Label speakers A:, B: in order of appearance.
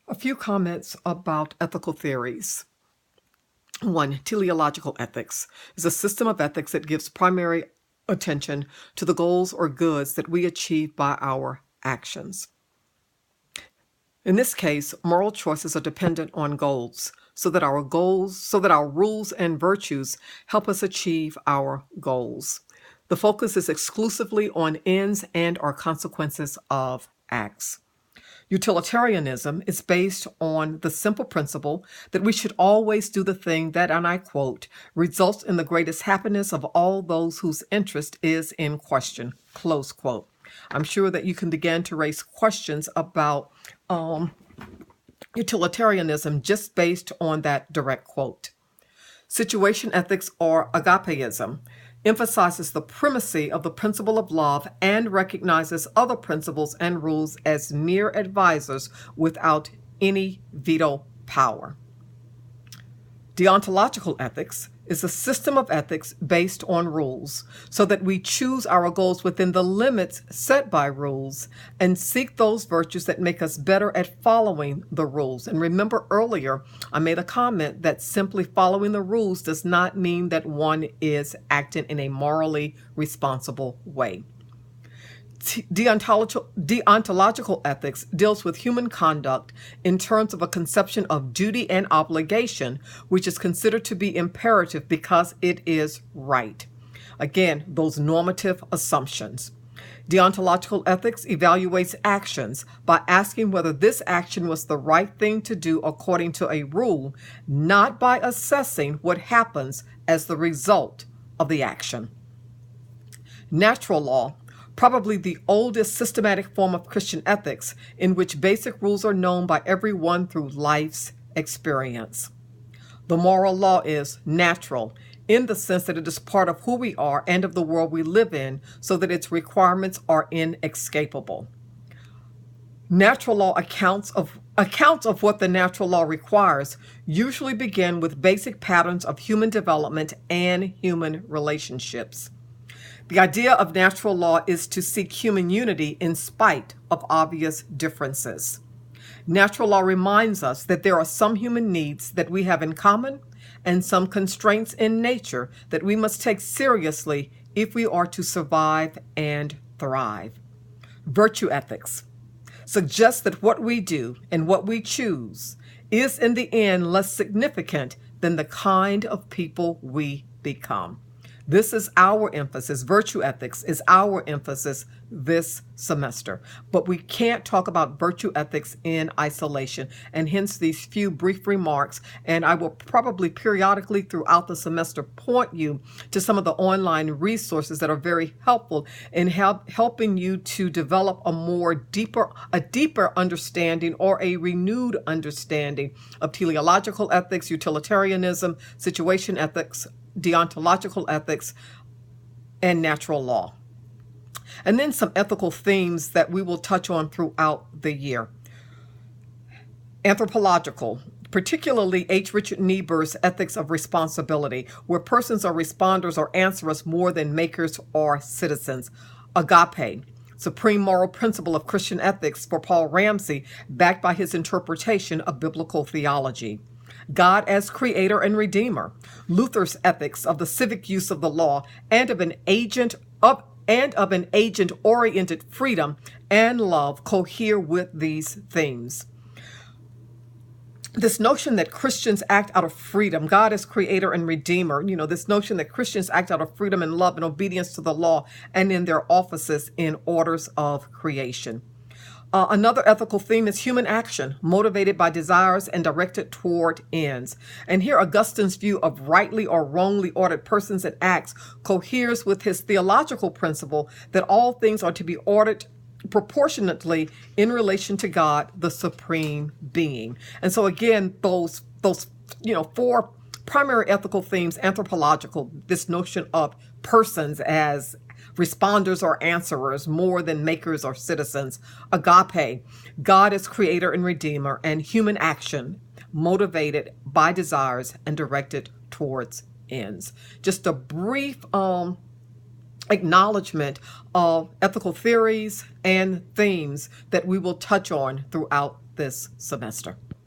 A: A few comments about ethical theories. One, teleological ethics is a system of ethics that gives primary attention to the goals or goods that we achieve by our actions. In this case, moral choices are dependent on goals, so that our rules and virtues help us achieve our goals. The focus is exclusively on ends and or consequences of acts. Utilitarianism is based on the simple principle that we should always do the thing that, and I quote, results in the greatest happiness of all those whose interest is in question, close quote. I'm sure that you can begin to raise questions about utilitarianism just based on that direct quote. Situation ethics, or agapeism, emphasizes the primacy of the principle of love and recognizes other principles and rules as mere advisors without any veto power. Deontological ethics is a system of ethics based on rules, so that we choose our goals within the limits set by rules and seek those virtues that make us better at following the rules. And remember earlier, I made a comment that simply following the rules does not mean that one is acting in a morally responsible way. Deontological ethics deals with human conduct in terms of a conception of duty and obligation, which is considered to be imperative because it is right. Again, those normative assumptions. Deontological ethics evaluates actions by asking whether this action was the right thing to do according to a rule, not by assessing what happens as the result of the action. Natural law, probably the oldest systematic form of Christian ethics, in which basic rules are known by everyone through life's experience. The moral law is natural in the sense that it is part of who we are and of the world we live in, so that its requirements are inescapable. Natural law accounts of what the natural law requires usually begin with basic patterns of human development and human relationships. The idea of natural law is to seek human unity in spite of obvious differences. Natural law reminds us that there are some human needs that we have in common and some constraints in nature that we must take seriously if we are to survive and thrive. Virtue ethics suggests that what we do and what we choose is in the end less significant than the kind of people we become. This is our emphasis. Virtue ethics is our emphasis this semester. But we can't talk about virtue ethics in isolation, and hence these few brief remarks. And I will probably periodically throughout the semester point you to some of the online resources that are very helpful in helping you to develop a deeper understanding or a renewed understanding of teleological ethics, utilitarianism, situation ethics, deontological ethics, and natural law. And then some ethical themes that we will touch on throughout the year. Anthropological, particularly H. Richard Niebuhr's Ethics of Responsibility, where persons are responders or answerers more than makers or citizens. Agape, supreme moral principle of Christian ethics for Paul Ramsey, backed by his interpretation of biblical theology. God as creator and redeemer, Luther's ethics of the civic use of the law and of an agent-oriented freedom and love cohere with these themes. This notion that Christians act out of freedom, God as creator and redeemer, this notion that Christians act out of freedom and love and obedience to the law and in their offices in orders of creation. Another ethical theme is human action, motivated by desires and directed toward ends. And here Augustine's view of rightly or wrongly ordered persons and acts coheres with his theological principle that all things are to be ordered proportionately in relation to God, the supreme being. And so again, those four primary ethical themes: anthropological, this notion of persons as responders or answerers more than makers or citizens; agape, God as creator and redeemer; and human action, motivated by desires and directed towards ends. Just a brief acknowledgement of ethical theories and themes that we will touch on throughout this semester.